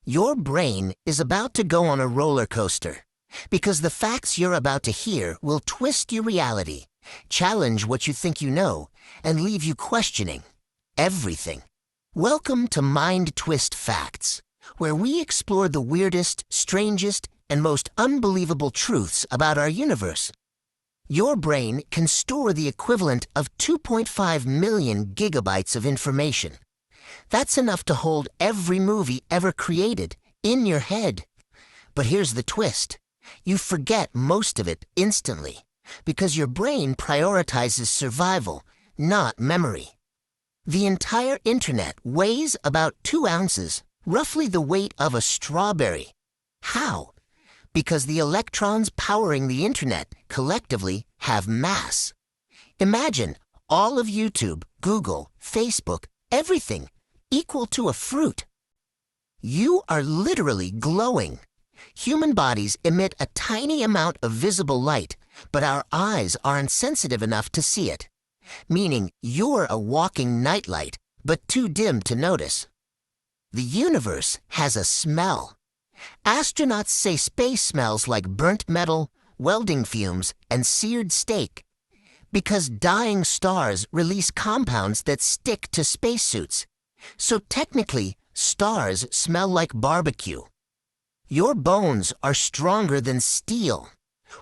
Your brain is about to go on a roller coaster because the facts you're about to hear will twist your reality, challenge what you think you know, and leave you questioning everything. Welcome to MindTwist Facts, where we explore the weirdest, strangest, and most unbelievable truths about our universe. Your brain can store the equivalent of 2.5 million gigabytes of information. That's enough to hold every movie ever created in your head. But here's the twist. You forget most of it instantly because your brain prioritizes survival, not memory. The entire internet weighs about 2 ounces, roughly the weight of a strawberry. How? Because the electrons powering the internet collectively have mass. Imagine all of YouTube, Google, Facebook, everything equal to a fruit. You are literally glowing. Human bodies emit a tiny amount of visible light, but our eyes aren't sensitive enough to see it, meaning you're a walking nightlight, but too dim to notice. The universe has a smell. Astronauts say space smells like burnt metal, welding fumes, and seared steak, because dying stars release compounds that stick to spacesuits. So technically, stars smell like barbecue. Your bones are stronger than steel.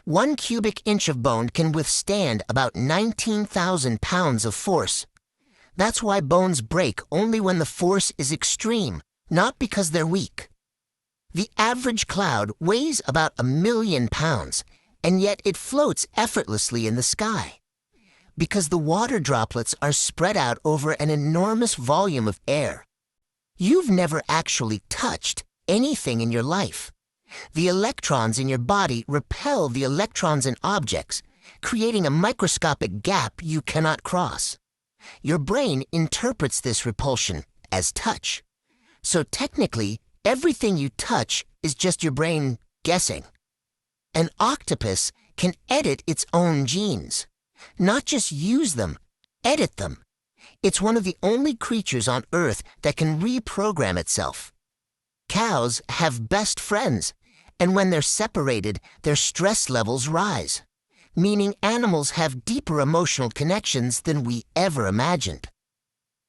1 cubic inch of bone can withstand about 19,000 pounds of force. That's why bones break only when the force is extreme, not because they're weak. The average cloud weighs about 1 million pounds, and yet it floats effortlessly in the sky, because the water droplets are spread out over an enormous volume of air. You've never actually touched anything in your life. The electrons in your body repel the electrons in objects, creating a microscopic gap you cannot cross. Your brain interprets this repulsion as touch. So technically, everything you touch is just your brain guessing. An octopus can edit its own genes. Not just use them, edit them. It's one of the only creatures on Earth that can reprogram itself. Cows have best friends, and when they're separated, their stress levels rise, meaning animals have deeper emotional connections than we ever imagined.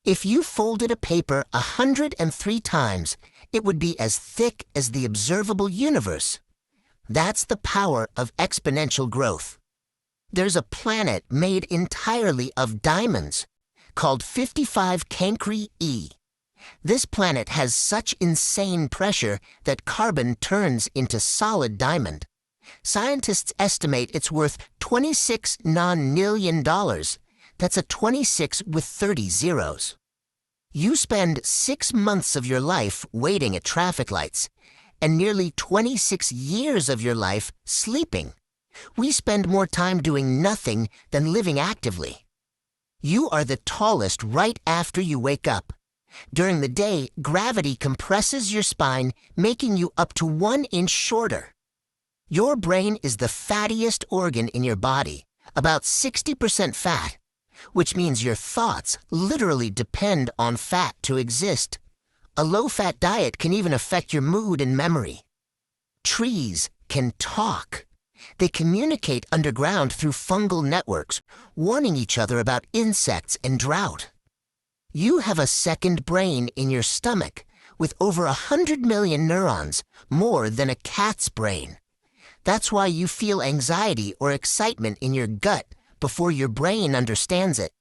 If you folded a paper 103 times, it would be as thick as the observable universe. That's the power of exponential growth. There's a planet made entirely of diamonds, called 55 Cancri E. This planet has such insane pressure that carbon turns into solid diamond. Scientists estimate it's worth $26 non-million. That's a 26 with 30 zeros. You spend 6 months of your life waiting at traffic lights, and nearly 26 years of your life sleeping. We spend more time doing nothing than living actively. You are the tallest right after you wake up. During the day, gravity compresses your spine, making you up to 1 inch shorter. Your brain is the fattiest organ in your body, about 60% fat, which means your thoughts literally depend on fat to exist. A low-fat diet can even affect your mood and memory. Trees can talk. They communicate underground through fungal networks, warning each other about insects and drought. You have a second brain in your stomach with over 100 million neurons, more than a cat's brain. That's why you feel anxiety or excitement in your gut before your brain understands it.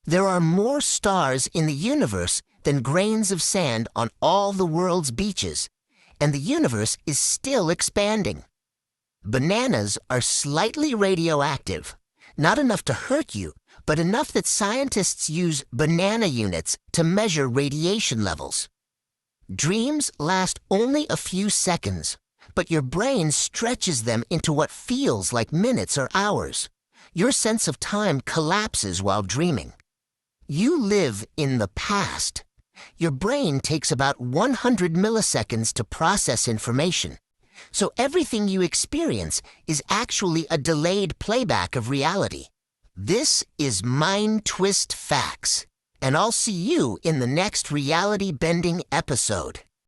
There are more stars in the universe than grains of sand on all the world's beaches, and the universe is still expanding. Bananas are slightly radioactive, not enough to hurt you, but enough that scientists use banana units to measure radiation levels. Dreams last only a few seconds, but your brain stretches them into what feels like minutes or hours. Your sense of time collapses while dreaming. You live in the past. Your brain takes about 100 milliseconds to process information. So everything you experience is actually a delayed playback of reality. This is MindTwist Facts, and I'll see you in the next reality-bending episode.